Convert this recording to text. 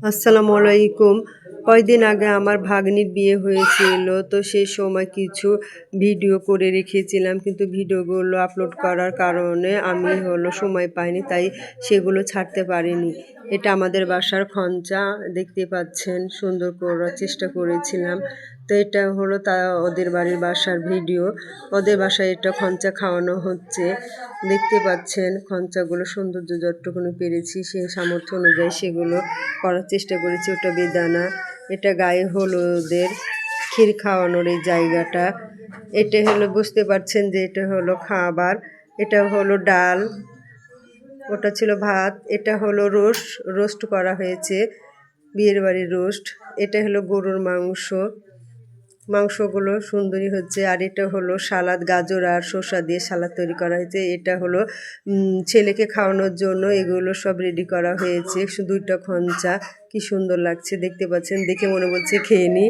আসসালামু আলাইকুম। কয়দিন আগে আমার ভাগ্নির বিয়ে হয়েছিল। তো সেই সময় কিছু ভিডিও করে রেখেছিলাম। কিন্তু ভিডিওগুলো আপলোড করার কারণে আমি সময় পাইনি। তাই সেগুলো ছাড়তে পারিনি। এটা আমাদের বাসার খঞ্চা দেখতে পাচ্ছেন। সুন্দর করার চেষ্টা করেছিলাম। তো এটা ওদের বাড়ির বাসার ভিডিও। ওদের বাসায় এটা খঞ্চা খাওয়ানো হচ্ছে। দেখতে পাচ্ছেন খঞ্চাগুলো সৌন্দর্য যতটুকুনি পেরেছি সেই সামর্থ্য অনুযায়ী সেগুলো করার চেষ্টা করেছি। ওটা বেদানা, এটা গায়ে হলুদের ক্ষীর খাওয়ানোর এই জায়গাটা। এটা বুঝতে পারছেন যে এটা খাবার। এটা ডাল, ওটা ছিল ভাত, এটা রোস্ট করা হয়েছে, বিয়ের বাড়ির রোস্ট। এটা গরুর মাংস, মাংসগুলো সুন্দরই হচ্ছে। আর এটা সালাদ, গাজর আর শসা দিয়ে সালাদ তৈরি করা হয়েছে। এটা ছেলেকে খাওয়ানোর জন্য এগুলো সব রেডি করা হয়েছে। দুইটা খঞ্চা কি সুন্দর লাগছে দেখতে পাচ্ছেন, দেখে মনে বলছে খেয়ে নিই।